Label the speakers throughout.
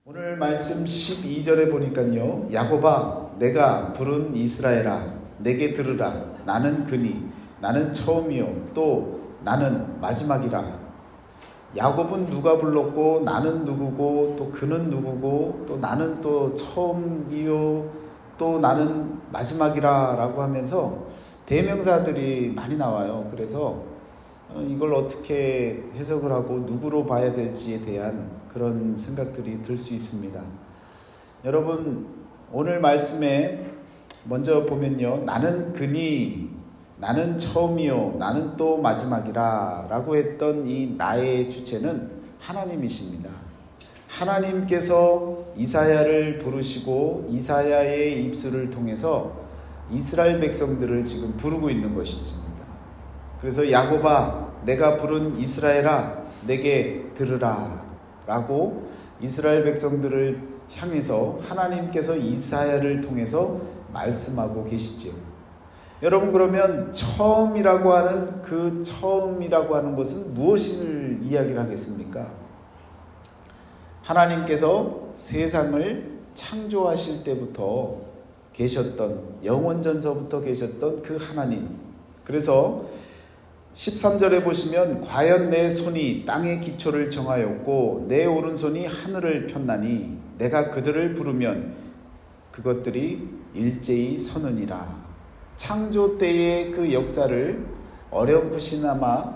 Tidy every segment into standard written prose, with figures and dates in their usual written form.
Speaker 1: 오늘 말씀 12절에 보니까요, 야곱아 내가 부른 이스라엘아 내게 들으라. 나는 그니 나는 처음이요 또 나는 마지막이라. 야곱은 누가 불렀고 나는 누구고 또 그는 누구고 또 나는 또 처음이요 또 나는 마지막이라 라고 하면서 대명사들이 많이 나와요. 그래서 이걸 어떻게 해석을 하고 누구로 봐야 될지에 대한 그런 생각들이 들 수 있습니다. 여러분, 오늘 말씀에 먼저 보면요, 나는 그니 나는 처음이요 나는 또 마지막이라 라고 했던 이 나의 주체는 하나님이십니다. 하나님께서 이사야를 부르시고 이사야의 입술을 통해서 이스라엘 백성들을 지금 부르고 있는 것입니다. 그래서 야곱아 내가 부른 이스라엘아 내게 들으라 라고 이스라엘 백성들을 향해서 하나님께서 이사야를 통해서 말씀하고 계시지요. 여러분, 그러면 처음이라고 하는 그 처음이라고 하는 것은 무엇을 이야기를 하겠습니까? 하나님께서 세상을 창조하실 때부터 계셨던, 영원전서부터 계셨던 그 하나님. 그래서 13절에 보시면 과연 내 손이 땅의 기초를 정하였고 내 오른손이 하늘을 폈나니 내가 그들을 부르면 그것들이 일제히 서느니라. 창조 때의 그 역사를 어렴풋이나마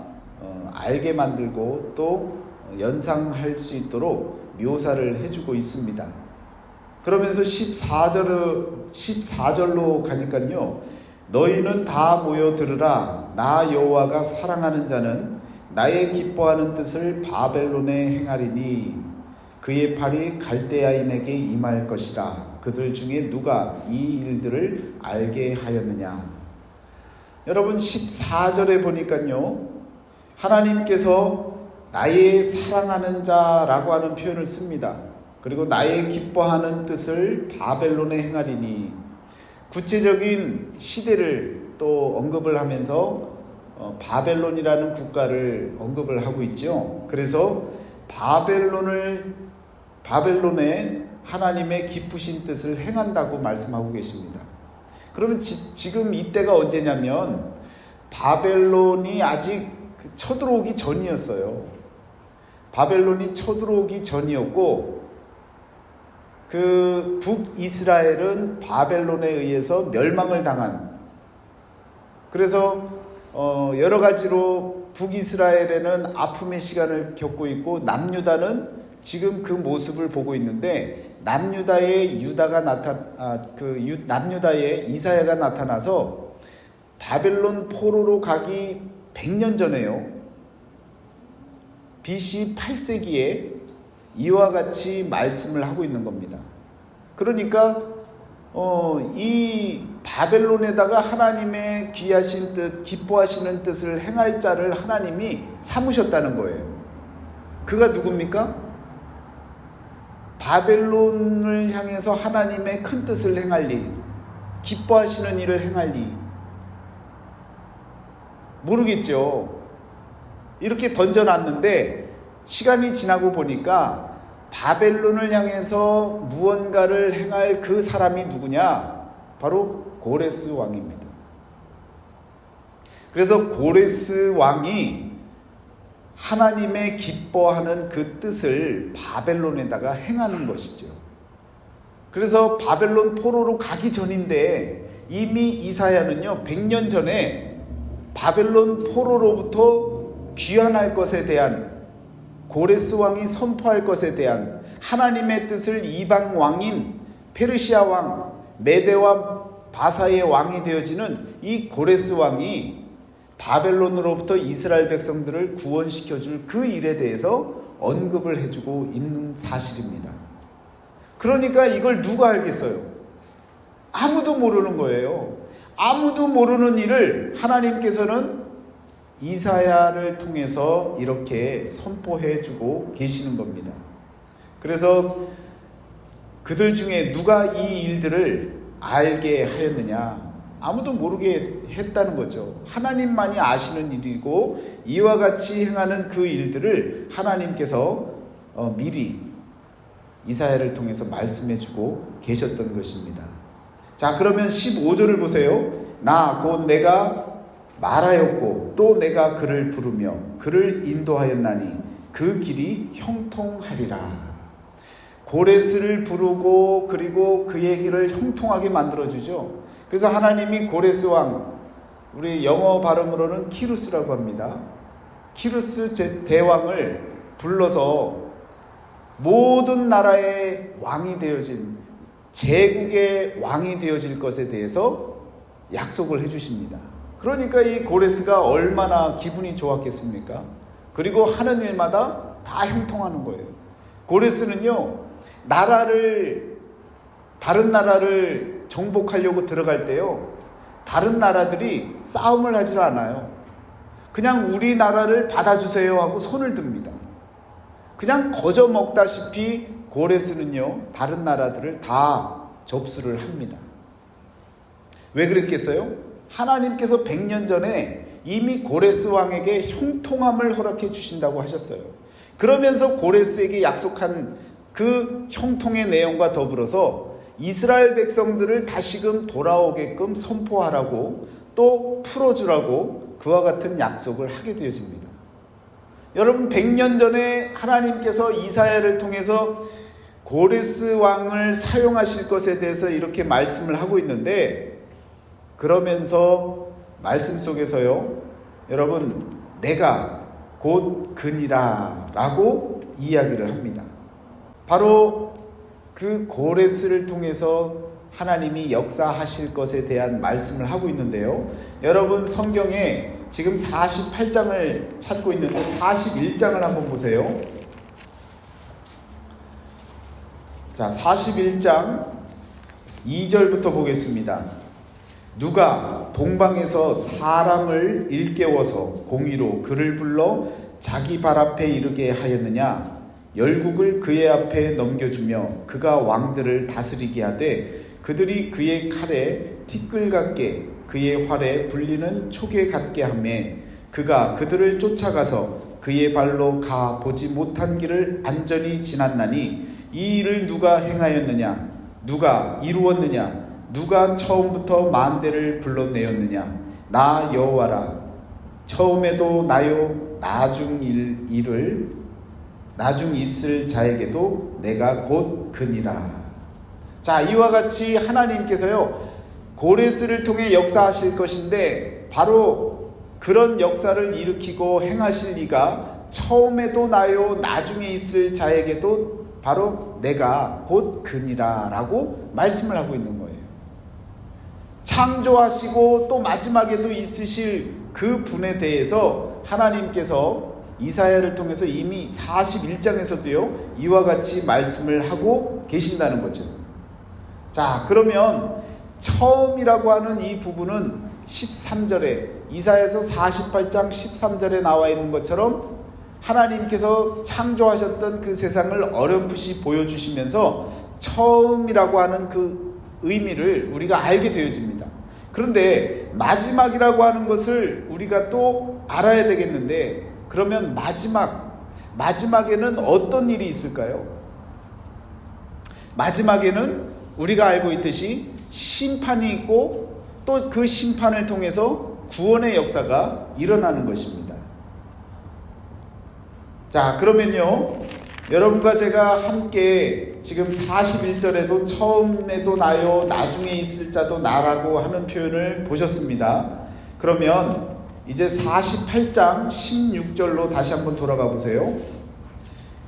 Speaker 1: 알게 만들고 또 연상할 수 있도록 묘사를 해주고 있습니다. 그러면서 14절로 가니까요, 너희는 다 모여 들으라. 나 여호와가 사랑하는 자는 나의 기뻐하는 뜻을 바벨론에 행하리니 그의 팔이 갈대아인에게 임할 것이라. 그들 중에 누가 이 일들을 알게 하였느냐. 여러분, 14절에 보니까요, 하나님께서 나의 사랑하는 자라고 하는 표현을 씁니다. 그리고 나의 기뻐하는 뜻을 바벨론에 행하리니 구체적인 시대를 또 언급을 하면서 바벨론이라는 국가를 언급을 하고 있죠. 그래서 바벨론에 하나님의 기쁘신 뜻을 행한다고 말씀하고 계십니다. 그러면 지금 이때가 언제냐면 바벨론이 아직 쳐들어오기 전이었어요. 바벨론이 쳐들어오기 전이었고 그 북이스라엘은 바벨론에 의해서 멸망을 당한, 그래서 여러 가지로 북이스라엘에는 아픔의 시간을 겪고 있고 남유다는 지금 그 모습을 보고 있는데 남유다의 이사야가 나타나서 바벨론 포로로 가기 100년 전에요. BC 8세기에 이와 같이 말씀을 하고 있는 겁니다. 그러니까 이 바벨론에다가 하나님의 귀하신 뜻, 기뻐하시는 뜻을 행할 자를 하나님이 삼으셨다는 거예요. 그가 누굽니까? 바벨론을 향해서 하나님의 큰 뜻을 행할 리, 기뻐하시는 일을 행할 리, 모르겠죠. 이렇게 던져놨는데 시간이 지나고 보니까 바벨론을 향해서 무언가를 행할 그 사람이 누구냐? 바로 고레스 왕입니다. 그래서 고레스 왕이 하나님의 기뻐하는 그 뜻을 바벨론에다가 행하는 것이죠. 그래서 바벨론 포로로 가기 전인데 이미 이사야는요 100년 전에 바벨론 포로로부터 귀환할 것에 대한, 고레스 왕이 선포할 것에 대한 하나님의 뜻을 이방 왕인 페르시아 왕, 메대와 바사의 왕이 되어지는 이 고레스 왕이 바벨론으로부터 이스라엘 백성들을 구원시켜줄 그 일에 대해서 언급을 해주고 있는 사실입니다. 그러니까 이걸 누가 알겠어요? 아무도 모르는 거예요. 아무도 모르는 일을 하나님께서는 이사야를 통해서 이렇게 선포해주고 계시는 겁니다. 그래서 그들 중에 누가 이 일들을 알게 하였느냐? 아무도 모르게 했다는 거죠. 하나님만이 아시는 일이고 이와 같이 행하는 그 일들을 하나님께서 미리 이사야를 통해서 말씀해주고 계셨던 것입니다. 자, 그러면 15절을 보세요. 나 곧 내가 말하였고 또 내가 그를 부르며 그를 인도하였나니 그 길이 형통하리라. 고레스를 부르고 그리고 그의 길을 형통하게 만들어주죠. 그래서 하나님이 고레스 왕, 우리 영어 발음으로는 키루스라고 합니다. 키루스 대왕을 불러서 모든 나라의 왕이 되어진, 제국의 왕이 되어질 것에 대해서 약속을 해주십니다. 그러니까 이 고레스가 얼마나 기분이 좋았겠습니까? 그리고 하는 일마다 다 형통하는 거예요. 고레스는요, 다른 나라를 정복하려고 들어갈 때요, 다른 나라들이 싸움을 하질 않아요. 그냥 우리나라를 받아주세요 하고 손을 듭니다. 그냥 거저 먹다시피 고레스는요, 다른 나라들을 다 접수를 합니다. 왜 그랬겠어요? 하나님께서 100년 전에 이미 고레스 왕에게 형통함을 허락해 주신다고 하셨어요. 그러면서 고레스에게 약속한 그 형통의 내용과 더불어서 이스라엘 백성들을 다시금 돌아오게끔 선포하라고 또 풀어주라고 그와 같은 약속을 하게 되어집니다. 여러분, 100년 전에 하나님께서 이사야를 통해서 고레스 왕을 사용하실 것에 대해서 이렇게 말씀을 하고 있는데, 그러면서 말씀 속에서요, 여러분, 내가 곧 그니라 라고 이야기를 합니다. 바로 그 고레스를 통해서 하나님이 역사하실 것에 대한 말씀을 하고 있는데요, 여러분 성경에 지금 48장을 찾고 있는데 41장을 한번 보세요. 자, 41장 2절부터 보겠습니다. 누가 동방에서 사람을 일깨워서 공의로 그를 불러 자기 발 앞에 이르게 하였느냐? 열국을 그의 앞에 넘겨주며 그가 왕들을 다스리게 하되 그들이 그의 칼에 티끌 같게 그의 활에 불리는 촉에 같게 하매 그가 그들을 쫓아가서 그의 발로 가 보지 못한 길을 안전히 지났나니 이 일을 누가 행하였느냐? 누가 이루었느냐? 누가 처음부터 만대를 불러내었느냐? 나 여호와라. 처음에도 나요, 나중 있을 자에게도 내가 곧 그니라. 자, 이와 같이 하나님께서요, 고레스를 통해 역사하실 것인데 바로 그런 역사를 일으키고 행하실 이가 처음에도 나요, 나중에 있을 자에게도 바로 내가 곧 그니라 라고 말씀을 하고 있는 거예요. 창조하시고 또 마지막에도 있으실 그 분에 대해서 하나님께서 이사야를 통해서 이미 41장에서도요 이와 같이 말씀을 하고 계신다는 거죠. 자, 그러면 처음이라고 하는 이 부분은 13절에, 이사야서 48장 13절에 나와 있는 것처럼 하나님께서 창조하셨던 그 세상을 어렴풋이 보여주시면서 처음이라고 하는 그 의미를 우리가 알게 되어집니다. 그런데 마지막이라고 하는 것을 우리가 또 알아야 되겠는데, 그러면 마지막에는 어떤 일이 있을까요? 마지막에는 우리가 알고 있듯이 심판이 있고 또 그 심판을 통해서 구원의 역사가 일어나는 것입니다. 자, 그러면요, 여러분과 제가 함께 지금 41절에도 처음에도 나요, 나중에 있을 자도 나라고 하는 표현을 보셨습니다. 그러면 이제 48장 16절로 다시 한번 돌아가 보세요.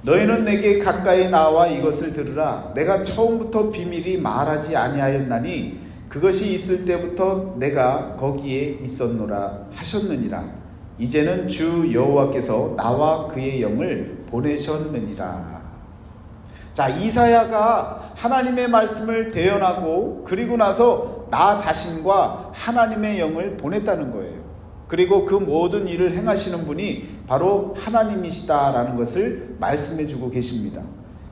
Speaker 1: 너희는 내게 가까이 나와 이것을 들으라. 내가 처음부터 비밀이 말하지 아니하였나니 그것이 있을 때부터 내가 거기에 있었노라 하셨느니라. 이제는 주 여호와께서 나와 그의 영을 보내셨느니라. 자, 이사야가 하나님의 말씀을 대언하고 그리고 나서 나 자신과 하나님의 영을 보냈다는 거예요. 그리고 그 모든 일을 행하시는 분이 바로 하나님이시다라는 것을 말씀해 주고 계십니다.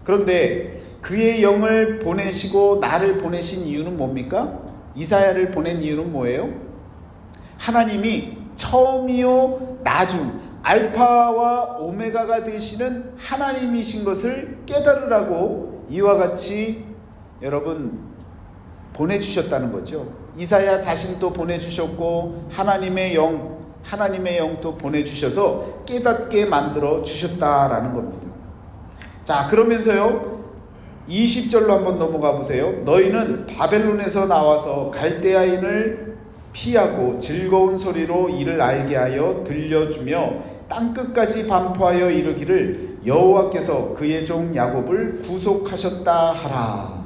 Speaker 1: 그런데 그의 영을 보내시고 나를 보내신 이유는 뭡니까? 이사야를 보낸 이유는 뭐예요? 하나님이 처음이요 나중, 알파와 오메가가 되시는 하나님이신 것을 깨달으라고 이와 같이 여러분 보내주셨다는 거죠. 이사야 자신도 보내주셨고 하나님의 영도 보내주셔서 깨닫게 만들어 주셨다라는 겁니다. 자, 그러면서요 20절로 한번 넘어가 보세요. 너희는 바벨론에서 나와서 갈대아인을 피하고 즐거운 소리로 이를 알게 하여 들려주며 땅끝까지 반포하여 이르기를 여호와께서 그의 종 야곱을 구속하셨다 하라.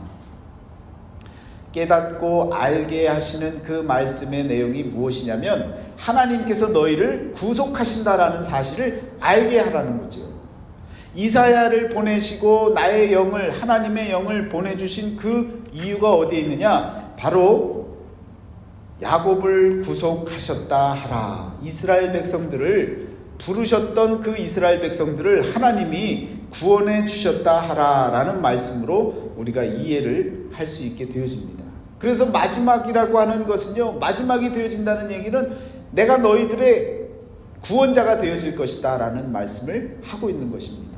Speaker 1: 깨닫고 알게 하시는 그 말씀의 내용이 무엇이냐면 하나님께서 너희를 구속하신다라는 사실을 알게 하라는 거죠. 이사야를 보내시고 나의 영을, 하나님의 영을 보내주신 그 이유가 어디에 있느냐? 바로 야곱을 구속하셨다 하라. 이스라엘 백성들을 부르셨던 그 이스라엘 백성들을 하나님이 구원해 주셨다 하라라는 말씀으로 우리가 이해를 할 수 있게 되어집니다. 그래서 마지막이라고 하는 것은요, 마지막이 되어진다는 얘기는 내가 너희들의 구원자가 되어질 것이다 라는 말씀을 하고 있는 것입니다.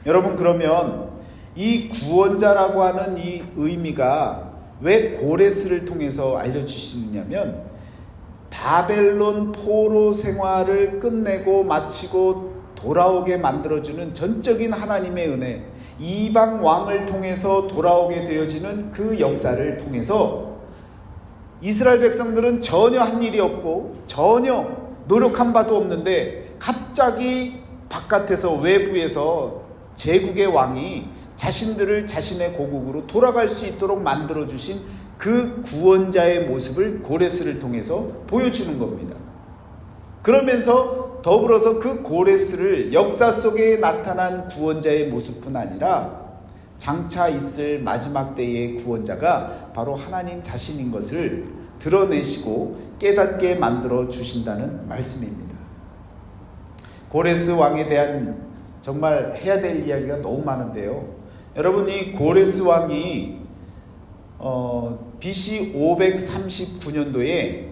Speaker 1: 여러분, 그러면 이 구원자라고 하는 이 의미가 왜 고레스를 통해서 알려주시느냐면 바벨론 포로 생활을 끝내고 마치고 돌아오게 만들어주는 전적인 하나님의 은혜, 이방 왕을 통해서 돌아오게 되어지는 그 역사를 통해서 이스라엘 백성들은 전혀 한 일이 없고 전혀 노력한 바도 없는데 갑자기 바깥에서 외부에서 제국의 왕이 자신들을 자신의 고국으로 돌아갈 수 있도록 만들어주신 그 구원자의 모습을 고레스를 통해서 보여주는 겁니다. 그러면서 더불어서 그 고레스를 역사 속에 나타난 구원자의 모습뿐 아니라 장차 있을 마지막 때의 구원자가 바로 하나님 자신인 것을 드러내시고 깨닫게 만들어 주신다는 말씀입니다. 고레스 왕에 대한 정말 해야 될 이야기가 너무 많은데요. 여러분, 이 고레스 왕이 BC 539년도에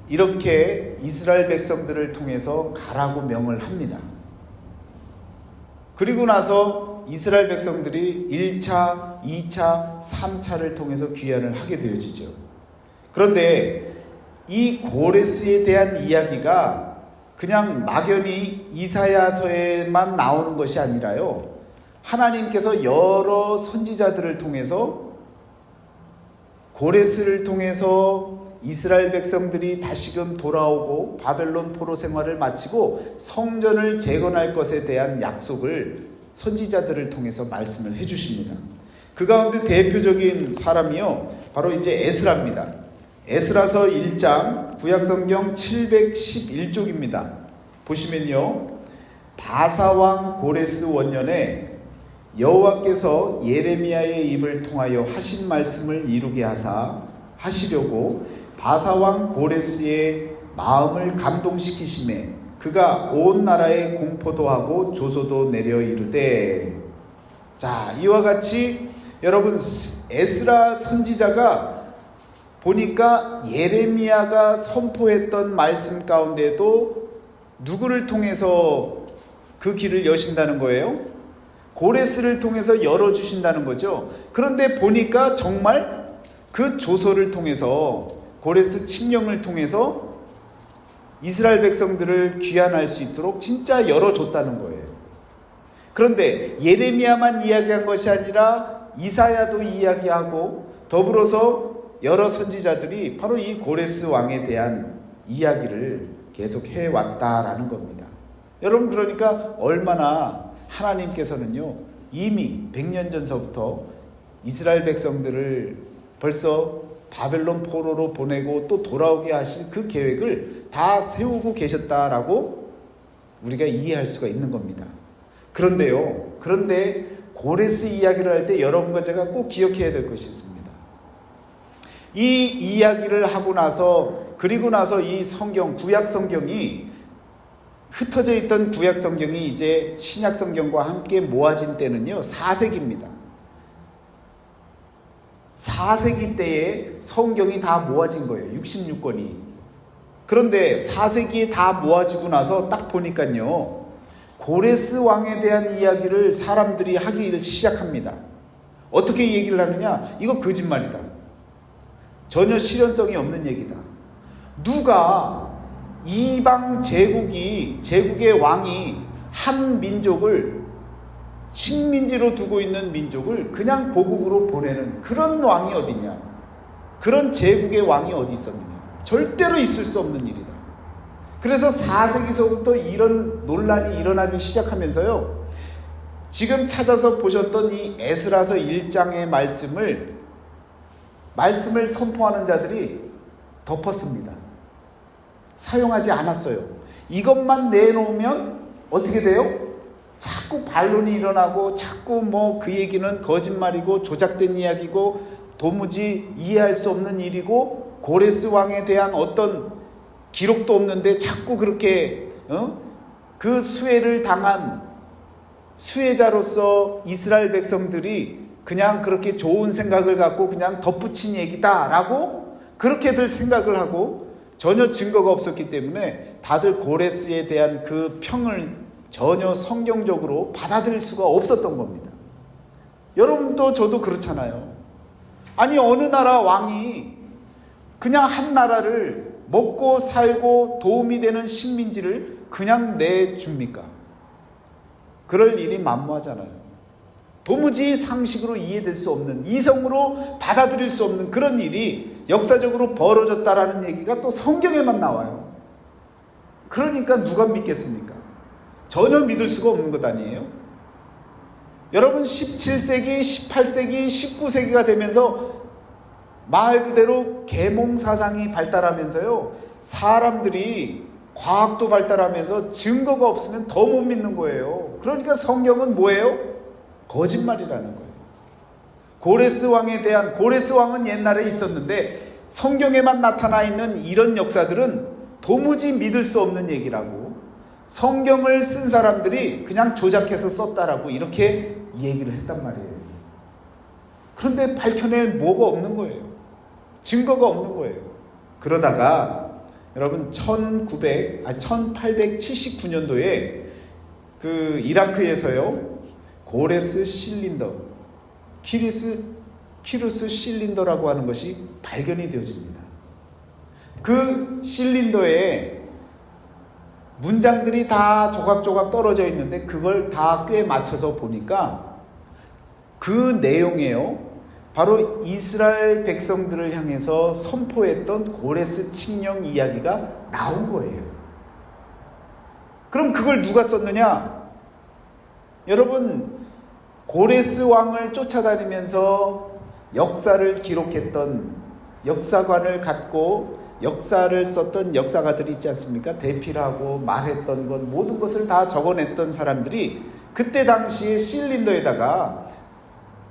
Speaker 1: 이렇게 이스라엘 백성들을 통해서 가라고 명을 합니다. 그리고 나서 이스라엘 백성들이 1차, 2차, 3차를 통해서 귀환을 하게 되어지죠. 그런데 이 고레스에 대한 이야기가 그냥 막연히 이사야서에만 나오는 것이 아니라요, 하나님께서 여러 선지자들을 통해서 고레스를 통해서 이스라엘 백성들이 다시금 돌아오고 바벨론 포로 생활을 마치고 성전을 재건할 것에 대한 약속을 선지자들을 통해서 말씀을 해주십니다. 그 가운데 대표적인 사람이요, 바로 이제 에스라입니다. 에스라서 1장 구약성경 711쪽입니다. 보시면요, 바사왕 고레스 원년에 여호와께서 예레미야의 입을 통하여 하신 말씀을 이루게 하시려고 바사왕 고레스의 마음을 감동시키심에 그가 온 나라에 공포도 하고 조소도 내려 이르되. 자, 이와 같이 여러분, 에스라 선지자가 보니까 예레미야가 선포했던 말씀 가운데도 누구를 통해서 그 길을 여신다는 거예요? 고레스를 통해서 열어주신다는 거죠. 그런데 보니까 정말 그 조서를 통해서, 고레스 칙령을 통해서 이스라엘 백성들을 귀환할 수 있도록 진짜 열어줬다는 거예요. 그런데 예레미야만 이야기한 것이 아니라 이사야도 이야기하고 더불어서 여러 선지자들이 바로 이 고레스 왕에 대한 이야기를 계속 해왔다라는 겁니다. 여러분, 그러니까 얼마나 하나님께서는요, 이미 100년 전서부터 이스라엘 백성들을 벌써 바벨론 포로로 보내고 또 돌아오게 하실 그 계획을 다 세우고 계셨다라고 우리가 이해할 수가 있는 겁니다. 그런데 고레스 이야기를 할 때 여러분과 제가 꼭 기억해야 될 것이 있습니다. 이 이야기를 하고 나서, 그리고 나서 이 성경, 구약 성경이 흩어져 있던 구약 성경이 이제 신약 성경과 함께 모아진 때는요, 4세기입니다. 4세기 때에 성경이 다 모아진 거예요. 66권이. 그런데 4세기에 다 모아지고 나서 딱 보니까요, 고레스 왕에 대한 이야기를 사람들이 하기 시작합니다. 어떻게 얘기를 하느냐? 이거 거짓말이다. 전혀 실현성이 없는 얘기다. 누가 이방 제국의 왕이 한 민족을 식민지로 두고 있는 민족을 그냥 고국으로 보내는 그런 왕이 어디냐? 그런 제국의 왕이 어디 있었느냐? 절대로 있을 수 없는 일이다. 그래서 4세기서부터 이런 논란이 일어나기 시작하면서요, 지금 찾아서 보셨던 이 에스라서 1장의 말씀을 선포하는 자들이 덮었습니다. 사용하지 않았어요. 이것만 내놓으면 어떻게 돼요? 자꾸 반론이 일어나고 자꾸 그 얘기는 거짓말이고 조작된 이야기고 도무지 이해할 수 없는 일이고 고레스 왕에 대한 어떤 기록도 없는데 자꾸 그렇게 그 수혜를 당한 수혜자로서 이스라엘 백성들이 그냥 그렇게 좋은 생각을 갖고 그냥 덧붙인 얘기다라고 그렇게들 생각을 하고 전혀 증거가 없었기 때문에 다들 고레스에 대한 그 평을 전혀 성경적으로 받아들일 수가 없었던 겁니다. 여러분도 저도 그렇잖아요. 아니 어느 나라 왕이 그냥 한 나라를 먹고 살고 도움이 되는 식민지를 그냥 내줍니까? 그럴 일이 만무하잖아요. 도무지 상식으로 이해될 수 없는, 이성으로 받아들일 수 없는 그런 일이 역사적으로 벌어졌다라는 얘기가 또 성경에만 나와요. 그러니까 누가 믿겠습니까? 전혀 믿을 수가 없는 것 아니에요? 여러분 17세기, 18세기, 19세기가 되면서 말 그대로 계몽사상이 발달하면서요, 사람들이 과학도 발달하면서 증거가 없으면 더 못 믿는 거예요. 그러니까 성경은 뭐예요? 거짓말이라는 거예요. 고레스 왕은 옛날에 있었는데 성경에만 나타나 있는 이런 역사들은 도무지 믿을 수 없는 얘기라고, 성경을 쓴 사람들이 그냥 조작해서 썼다라고 이렇게 얘기를 했단 말이에요. 그런데 밝혀낼 뭐가 없는 거예요. 증거가 없는 거예요. 그러다가 여러분 1879년도에 그 이라크에서요, 고레스 실린더, 키루스 실린더라고 하는 것이 발견이 되어집니다. 그 실린더에 문장들이 다 조각조각 떨어져 있는데 그걸 다 꽤 맞춰서 보니까 그 내용이에요. 바로 이스라엘 백성들을 향해서 선포했던 고레스 칙령 이야기가 나온 거예요. 그럼 그걸 누가 썼느냐? 여러분, 고레스 왕을 쫓아다니면서 역사를 기록했던, 역사관을 갖고 역사를 썼던 역사가들이 있지 않습니까? 대필하고 말했던 것, 모든 것을 다 적어냈던 사람들이 그때 당시에 실린더에다가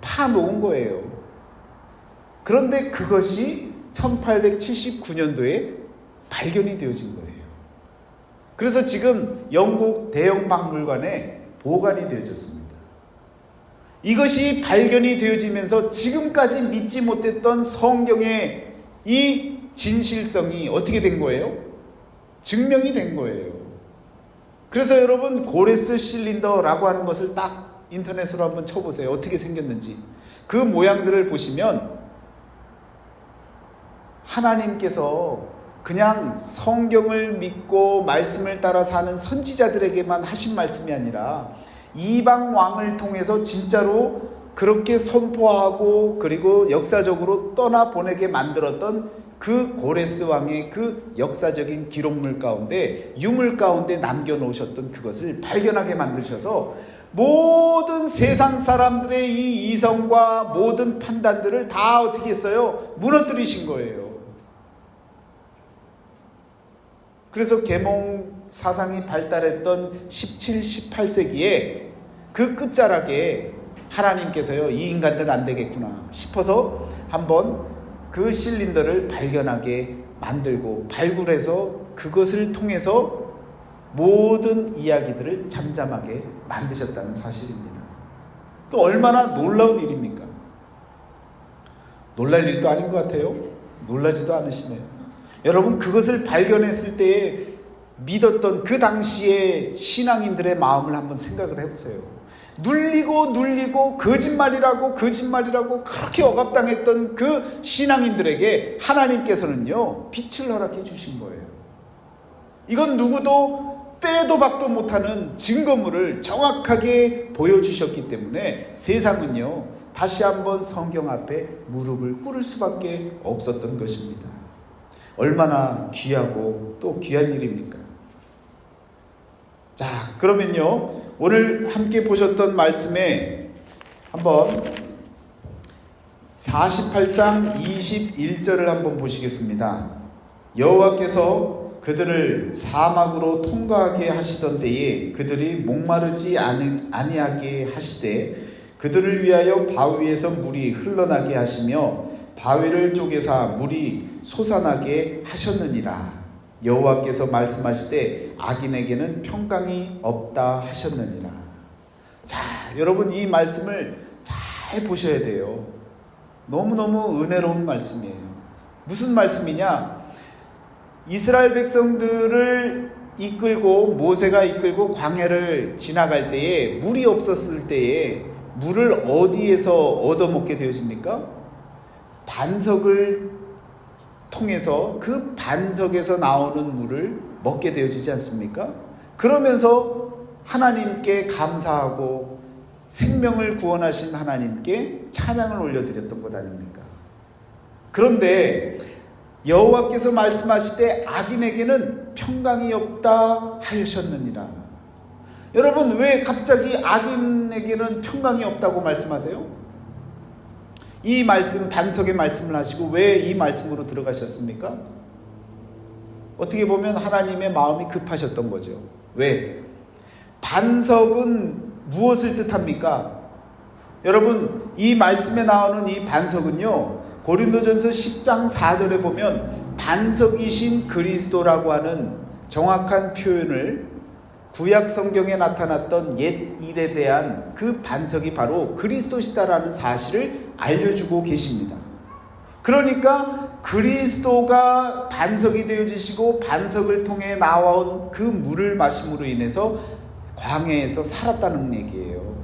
Speaker 1: 파놓은 거예요. 그런데 그것이 1879년도에 발견이 되어진 거예요. 그래서 지금 영국 대형 박물관에 보관이 되어졌습니다. 이것이 발견이 되어지면서 지금까지 믿지 못했던 성경의 이 진실성이 어떻게 된 거예요? 증명이 된 거예요. 그래서 여러분, 고레스 실린더라고 하는 것을 딱 인터넷으로 한번 쳐보세요. 어떻게 생겼는지. 그 모양들을 보시면 하나님께서 그냥 성경을 믿고 말씀을 따라 사는 선지자들에게만 하신 말씀이 아니라 이방 왕을 통해서 진짜로 그렇게 선포하고 그리고 역사적으로 떠나보내게 만들었던 그 고레스 왕의 그 역사적인 기록물 가운데, 유물 가운데 남겨놓으셨던 그것을 발견하게 만드셔서 모든 세상 사람들의 이 이성과 모든 판단들을 다 어떻게 했어요? 무너뜨리신 거예요. 그래서 계몽 사상이 발달했던 17, 18세기에 그 끝자락에 하나님께서요, 이 인간들은 안 되겠구나 싶어서 한번 그 실린더를 발견하게 만들고 발굴해서 그것을 통해서 모든 이야기들을 잠잠하게 만드셨다는 사실입니다. 또 얼마나 놀라운 일입니까? 놀랄 일도 아닌 것 같아요. 놀라지도 않으시네요. 여러분, 그것을 발견했을 때에 믿었던 그 당시의 신앙인들의 마음을 한번 생각을 해보세요. 눌리고 거짓말이라고 그렇게 억압당했던 그 신앙인들에게 하나님께서는요, 빛을 허락해 주신 거예요. 이건 누구도 빼도 박도 못하는 증거물을 정확하게 보여주셨기 때문에 세상은요, 다시 한번 성경 앞에 무릎을 꿇을 수밖에 없었던 것입니다. 얼마나 귀하고 또 귀한 일입니까? 자, 그러면요, 오늘 함께 보셨던 말씀에 한번 48장 21절을 한번 보시겠습니다. 여호와께서 그들을 사막으로 통과하게 하시던 때에 그들이 목마르지 아니하게 하시되 그들을 위하여 바위에서 물이 흘러나게 하시며 바위를 쪼개사 물이 솟아나게 하셨느니라. 여호와께서 말씀하시되 악인에게는 평강이 없다 하셨느니라. 자, 여러분, 이 말씀을 잘 보셔야 돼요. 너무너무 은혜로운 말씀이에요. 무슨 말씀이냐? 이스라엘 백성들을 이끌고 모세가 이끌고 광야를 지나갈 때에 물이 없었을 때에 물을 어디에서 얻어먹게 되어집니까? 반석을 통해서 그 반석에서 나오는 물을 먹게 되어지지 않습니까? 그러면서 하나님께 감사하고 생명을 구원하신 하나님께 찬양을 올려드렸던 것 아닙니까? 그런데 여호와께서 말씀하시되 악인에게는 평강이 없다 하셨느니라. 여러분, 왜 갑자기 악인에게는 평강이 없다고 말씀하세요? 이 말씀, 반석의 말씀을 하시고 왜 이 말씀으로 들어가셨습니까? 어떻게 보면 하나님의 마음이 급하셨던 거죠. 왜? 반석은 무엇을 뜻합니까? 여러분, 이 말씀에 나오는 이 반석은요, 고린도전서 10장 4절에 보면 반석이신 그리스도라고 하는 정확한 표현을 구약 성경에 나타났던 옛 일에 대한 그 반석이 바로 그리스도시다라는 사실을 알려주고 계십니다. 그러니까 그리스도가 반석이 되어주시고 반석을 통해 나온 그 물을 마심으로 인해서 광야에서 살았다는 얘기예요.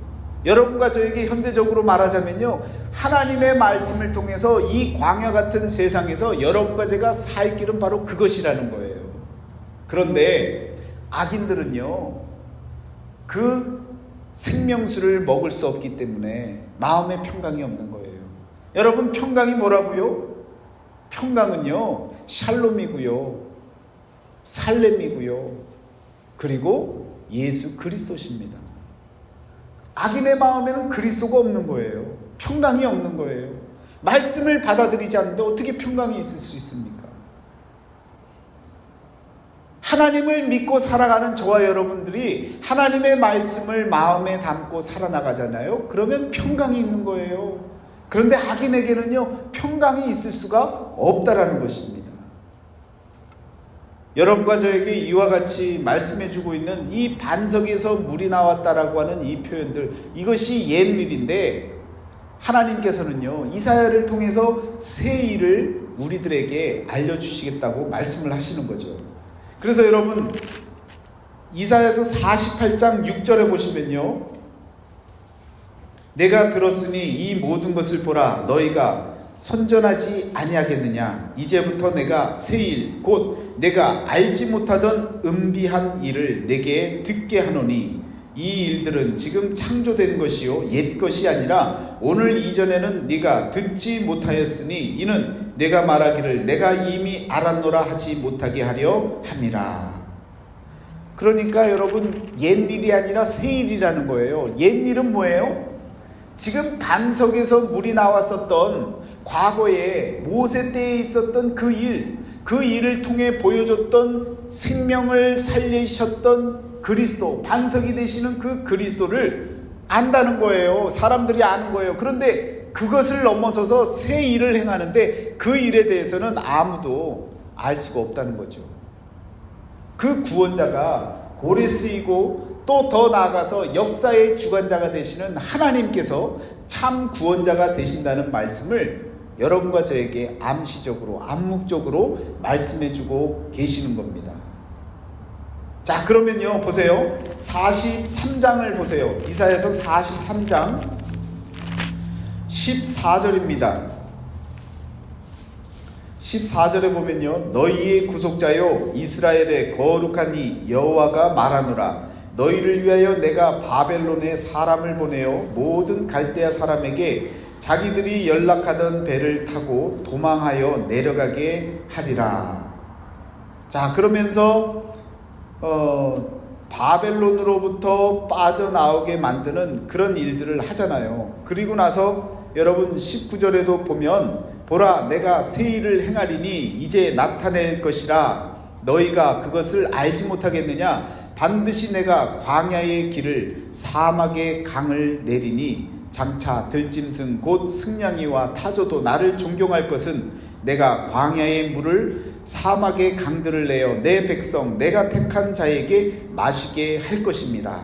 Speaker 1: 여러분과 저에게 현대적으로 말하자면요, 하나님의 말씀을 통해서 이 광야 같은 세상에서 여러분과 제가 살 길은 바로 그것이라는 거예요. 그런데 악인들은요, 그 생명수를 먹을 수 없기 때문에 마음에 평강이 없는 거예요. 여러분, 평강이 뭐라고요? 평강은요, 샬롬이고요, 살렘이고요, 그리고 예수 그리스도십니다. 악인의 마음에는 그리스도가 없는 거예요. 평강이 없는 거예요. 말씀을 받아들이지 않는데 어떻게 평강이 있을 수 있습니까? 하나님을 믿고 살아가는 저와 여러분들이 하나님의 말씀을 마음에 담고 살아나가잖아요. 그러면 평강이 있는 거예요. 그런데 악인에게는요, 평강이 있을 수가 없다라는 것입니다. 여러분과 저에게 이와 같이 말씀해주고 있는 이 반석에서 물이 나왔다라고 하는 이 표현들, 이것이 옛일인데 하나님께서는요, 이사야를 통해서 새 일을 우리들에게 알려주시겠다고 말씀을 하시는 거죠. 그래서 여러분, 이사야서 48장 6절에 보시면요, 내가 들었으니 이 모든 것을 보라. 너희가 선전하지 아니하겠느냐. 이제부터 내가 새 일, 곧 내가 알지 못하던 은비한 일을 내게 듣게 하노니 이 일들은 지금 창조된 것이요 옛 것이 아니라 오늘 이전에는 네가 듣지 못하였으니 이는 내가 말하기를 내가 이미 알았노라 하지 못하게 하려 함이라. 그러니까 여러분, 옛일이 아니라 새일이라는 거예요. 옛일은 뭐예요? 지금 반석에서 물이 나왔었던 과거에 모세 때에 있었던 그 일을 통해 보여줬던 생명을 살리셨던 그리스도, 반석이 되시는 그 그리스도를 안다는 거예요. 사람들이 아는 거예요. 그런데 그것을 넘어서서 새 일을 행하는데 그 일에 대해서는 아무도 알 수가 없다는 거죠. 그 구원자가 고래 쓰이고 또 더 나아가서 역사의 주관자가 되시는 하나님께서 참 구원자가 되신다는 말씀을 여러분과 저에게 암시적으로, 암묵적으로 말씀해주고 계시는 겁니다. 자, 그러면요, 보세요. 43장을 보세요. 이사야서 43장 14절입니다. 14절에 보면요, 너희의 구속자요 이스라엘의 거룩한 이 여호와가 말하노라. 너희를 위하여 내가 바벨론에 사람을 보내어 모든 갈대아 사람에게 자기들이 연락하던 배를 타고 도망하여 내려가게 하리라. 자, 그러면서 바벨론으로부터 빠져나오게 만드는 그런 일들을 하잖아요. 그리고 나서 여러분 19절에도 보면 보라, 내가 새 일을 행하리니 이제 나타낼 것이라. 너희가 그것을 알지 못하겠느냐? 반드시 내가 광야의 길을 사막의 강을 내리니 장차 들짐승 곧 승냥이와 타조도 나를 존경할 것은 내가 광야의 물을 사막의 강들을 내어 내 백성 내가 택한 자에게 마시게 할 것입니다.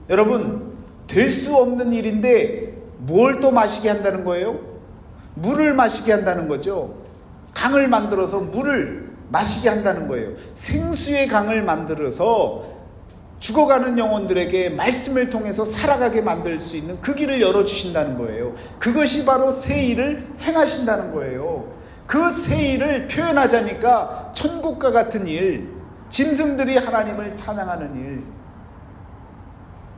Speaker 1: 여러분, 될 수 없는 일인데 뭘 또 마시게 한다는 거예요? 물을 마시게 한다는 거죠. 강을 만들어서 물을 마시게 한다는 거예요. 생수의 강을 만들어서 죽어가는 영혼들에게 말씀을 통해서 살아가게 만들 수 있는 그 길을 열어주신다는 거예요. 그것이 바로 새 일을 행하신다는 거예요. 그 새 일을 표현하자니까 천국과 같은 일, 짐승들이 하나님을 찬양하는 일.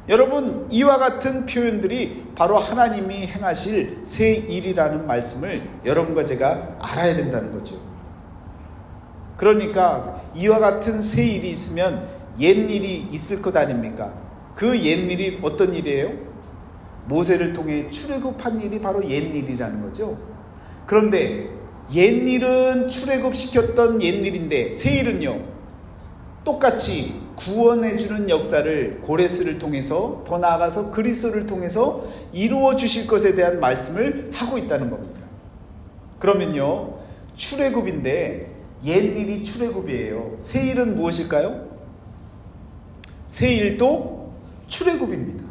Speaker 1: 여러분, 이와 같은 표현들이 바로 하나님이 행하실 새 일이라는 말씀을 여러분과 제가 알아야 된다는 거죠. 그러니까 이와 같은 새 일이 있으면 옛 일이 있을 것 아닙니까? 그 옛 일이 어떤 일이에요? 모세를 통해 출애굽한 일이 바로 옛 일이라는 거죠. 그런데 옛 일은 출애굽시켰던 옛 일인데 새 일은요, 똑같이 구원해주는 역사를 고레스를 통해서, 더 나아가서 그리스도를 통해서 이루어 주실 것에 대한 말씀을 하고 있다는 겁니다. 그러면요, 출애굽인데 옛 일이 출애굽이에요. 새 일은 무엇일까요? 새 일도 출애굽입니다.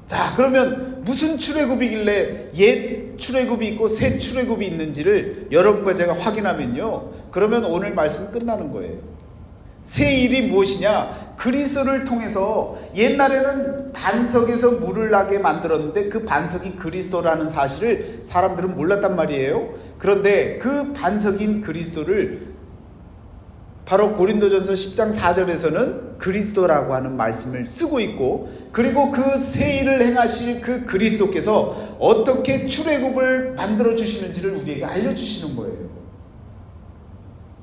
Speaker 1: 자, 그러면 무슨 출애굽이길래 옛 출애굽이 있고 새 출애굽이 있는지를 여러분과 제가 확인하면요, 그러면 오늘 말씀 끝나는 거예요. 새 일이 무엇이냐? 그리스도를 통해서 옛날에는 반석에서 물을 나게 만들었는데 그 반석이 그리스도라는 사실을 사람들은 몰랐단 말이에요. 그런데 그 반석인 그리스도를 바로 고린도전서 10장 4절에서는 그리스도라고 하는 말씀을 쓰고 있고, 그리고 그 새 일을 행하실 그 그리스도께서 어떻게 출애굽을 만들어 주시는지를 우리에게 알려주시는 거예요.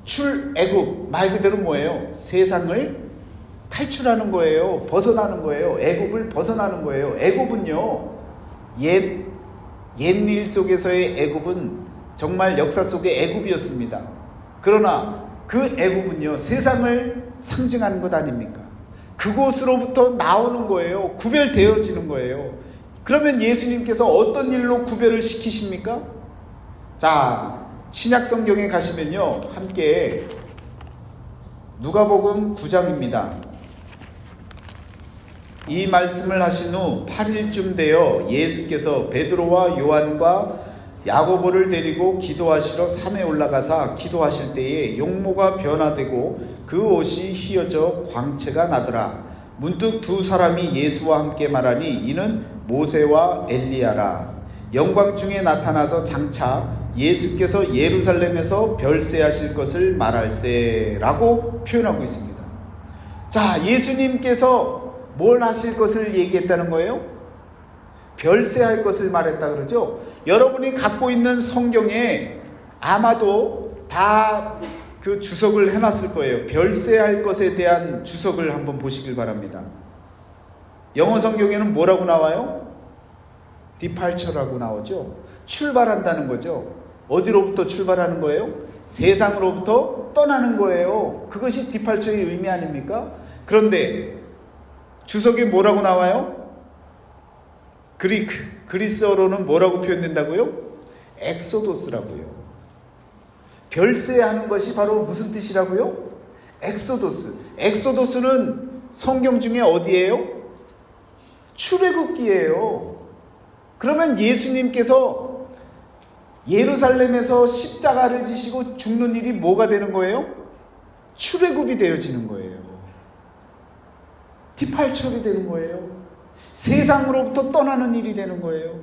Speaker 1: 출애굽 말 그대로 뭐예요? 세상을 탈출하는 거예요. 벗어나는 거예요. 애굽을 벗어나는 거예요. 애굽은요, 옛일 속에서의 애굽은 정말 역사 속의 애굽이었습니다. 그러나 그 애굽은요, 세상을 상징하는 것 아닙니까? 그곳으로부터 나오는 거예요. 구별되어지는 거예요. 그러면 예수님께서 어떤 일로 구별을 시키십니까? 자, 신약 성경에 가시면요, 함께 누가복음 9장입니다. 이 말씀을 하신 후 8일쯤 되어 예수께서 베드로와 요한과 야고보를 데리고 기도하시러 산에 올라가사 기도하실 때에 용모가 변화되고 그 옷이 휘어져 광채가 나더라. 문득 두 사람이 예수와 함께 말하니 이는 모세와 엘리야라. 영광 중에 나타나서 장차 예수께서 예루살렘에서 별세하실 것을 말할세라고 표현하고 있습니다. 자, 예수님께서 뭘 하실 것을 얘기했다는 거예요? 별세할 것을 말했다 그러죠. 여러분이 갖고 있는 성경에 아마도 다 그 주석을 해놨을 거예요. 별세할 것에 대한 주석을 한번 보시길 바랍니다. 영어 성경에는 뭐라고 나와요? departure라고 나오죠. 출발한다는 거죠. 어디로부터 출발하는 거예요? 세상으로부터 떠나는 거예요. 그것이 departure의 의미 아닙니까? 그런데 주석에 뭐라고 나와요? 그리스어로는 뭐라고 표현된다고요? 엑소도스라고요. 별세하는 것이 바로 무슨 뜻이라고요? 엑소도스. 엑소도스는 성경 중에 어디예요? 출애굽기예요. 그러면 예수님께서 예루살렘에서 십자가를 지시고 죽는 일이 뭐가 되는 거예요? 출애굽이 되어지는 거예요. 디팔처리 되는 거예요. 세상으로부터 떠나는 일이 되는 거예요.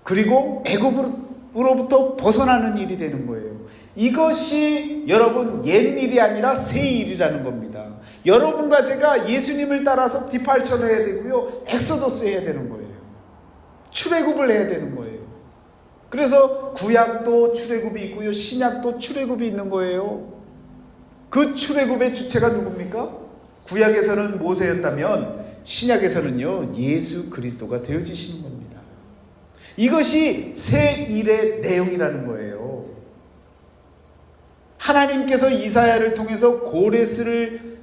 Speaker 1: 그리고 애굽으로부터 벗어나는 일이 되는 거예요. 이것이 여러분 옛일이 아니라 새일이라는 겁니다. 여러분과 제가 예수님을 따라서 디팔처를 해야 되고요, 엑소더스 해야 되는 거예요. 출애굽을 해야 되는 거예요. 그래서 구약도 출애굽이 있고요, 신약도 출애굽이 있는 거예요. 그 출애굽의 주체가 누굽니까? 구약에서는 모세였다면 신약에서는요, 예수 그리스도가 되어지시는 겁니다. 이것이 새 일의 내용이라는 거예요. 하나님께서 이사야를 통해서 고레스를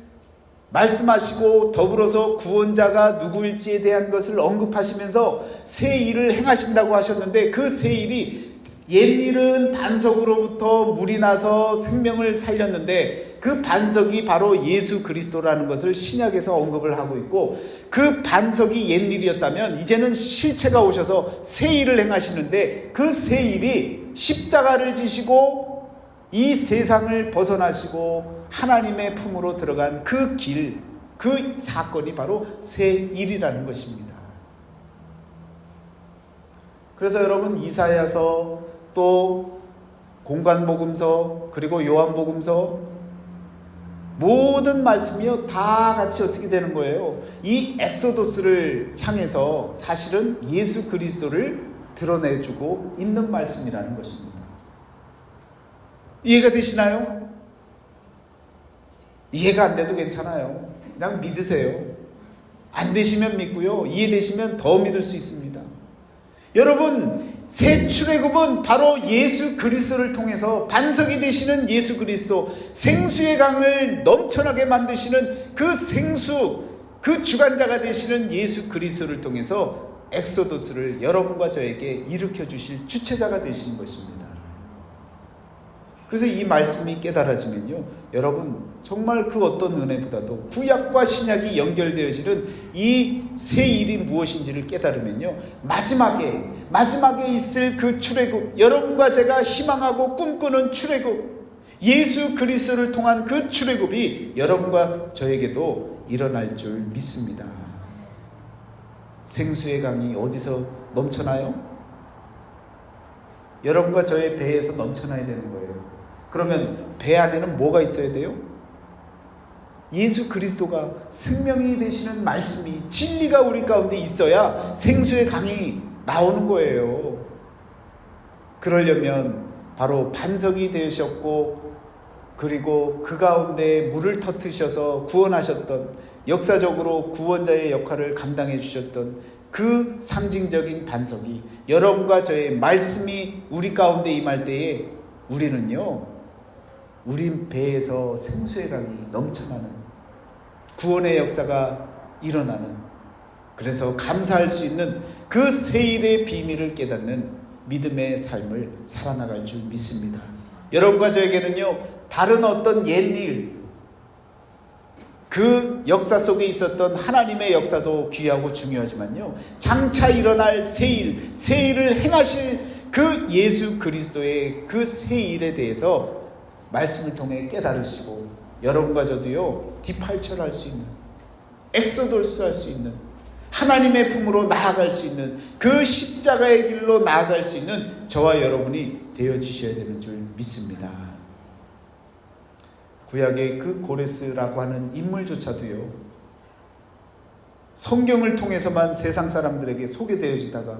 Speaker 1: 말씀하시고 더불어서 구원자가 누구일지에 대한 것을 언급하시면서 새 일을 행하신다고 하셨는데, 그 새 일이 옛일은 반석으로부터 물이 나서 생명을 살렸는데 그 반석이 바로 예수 그리스도라는 것을 신약에서 언급을 하고 있고, 그 반석이 옛일이었다면 이제는 실체가 오셔서 새 일을 행하시는데, 그 새 일이 십자가를 지시고 이 세상을 벗어나시고 하나님의 품으로 들어간 그 길, 그 사건이 바로 새 일이라는 것입니다. 그래서 여러분, 이사야서 또 공관복음서 그리고 요한복음서 모든 말씀이요 다 같이 어떻게 되는 거예요? 이 엑소도스를 향해서 사실은 예수 그리스도를 드러내주고 있는 말씀이라는 것입니다. 이해가 되시나요? 이해가 안 돼도 괜찮아요. 그냥 믿으세요. 안 되시면 믿고요, 이해되시면 더 믿을 수 있습니다. 여러분, 새 출애굽은 바로 예수 그리스도를 통해서 반석이 되시는 예수 그리스도, 생수의 강을 넘쳐나게 만드시는 그 생수, 그 주관자가 되시는 예수 그리스도를 통해서 엑소도스를 여러분과 저에게 일으켜 주실 주체자가 되시는 것입니다. 그래서 이 말씀이 깨달아지면요, 여러분 정말 그 어떤 은혜보다도 구약과 신약이 연결되어지는 이 새 일이 무엇인지를 깨달으면요, 마지막에 있을 그 출애굽, 여러분과 제가 희망하고 꿈꾸는 출애굽, 예수 그리스도를 통한 그 출애굽이 여러분과 저에게도 일어날 줄 믿습니다. 생수의 강이 어디서 넘쳐나요? 여러분과 저의 배에서 넘쳐나야 되는 거예요. 그러면 배 안에는 뭐가 있어야 돼요? 예수 그리스도가, 생명이 되시는 말씀이, 진리가 우리 가운데 있어야 생수의 강이 나오는 거예요. 그러려면 바로 반석이 되셨고, 그리고 그 가운데 물을 터뜨셔서 구원하셨던, 역사적으로 구원자의 역할을 감당해 주셨던 그 상징적인 반석이, 여러분과 저의 말씀이 우리 가운데 임할 때에 우리는요, 우리 배에서 생수의 강이 넘쳐나는 구원의 역사가 일어나는, 그래서 감사할 수 있는 그 세일의 비밀을 깨닫는 믿음의 삶을 살아나갈 줄 믿습니다. 여러분과 저에게는요, 다른 어떤 옛일, 그 역사 속에 있었던 하나님의 역사도 귀하고 중요하지만요, 장차 일어날 새일을 행하실 그 예수 그리스도의 그 새일에 대해서 말씀을 통해 깨달으시고, 여러분과 저도요, 디팔처를 할 수 있는, 엑소돌스 할 수 있는, 하나님의 품으로 나아갈 수 있는, 그 십자가의 길로 나아갈 수 있는 저와 여러분이 되어지셔야 되는 줄 믿습니다. 구약의 그 고레스라고 하는 인물조차도요, 성경을 통해서만 세상 사람들에게 소개되어지다가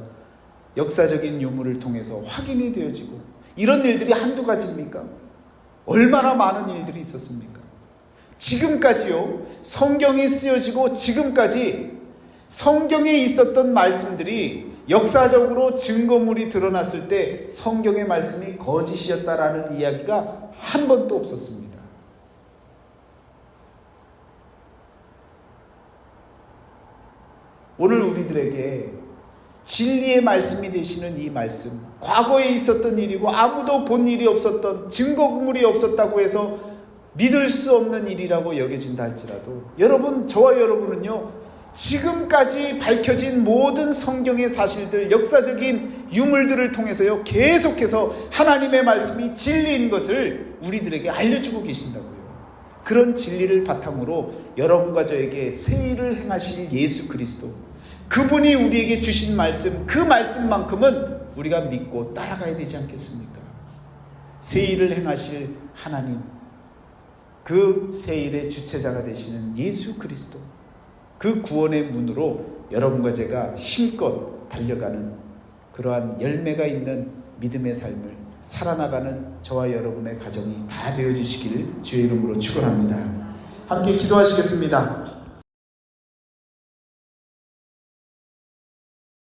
Speaker 1: 역사적인 유물을 통해서 확인이 되어지고, 이런 일들이 한두 가지입니까? 얼마나 많은 일들이 있었습니까? 지금까지요, 성경이 쓰여지고 지금까지 성경에 있었던 말씀들이 역사적으로 증거물이 드러났을 때 성경의 말씀이 거짓이었다라는 이야기가 한 번도 없었습니다. 오늘 우리들에게 진리의 말씀이 되시는 이 말씀, 과거에 있었던 일이고 아무도 본 일이 없었던, 증거물이 없었다고 해서 믿을 수 없는 일이라고 여겨진다 할지라도, 여러분, 저와 여러분은요, 지금까지 밝혀진 모든 성경의 사실들, 역사적인 유물들을 통해서요, 계속해서 하나님의 말씀이 진리인 것을 우리들에게 알려주고 계신다고요. 그런 진리를 바탕으로 여러분과 저에게 새 일을 행하실 예수 그리스도, 그분이 우리에게 주신 말씀, 그 말씀만큼은 우리가 믿고 따라가야 되지 않겠습니까? 새 일을 행하실 하나님, 그 새 일의 주체자가 되시는 예수 그리스도, 그 구원의 문으로 여러분과 제가 힘껏 달려가는 그러한 열매가 있는 믿음의 삶을 살아나가는 저와 여러분의 가정이 다 되어주시기를 주의 이름으로 축원합니다. 함께 기도하시겠습니다.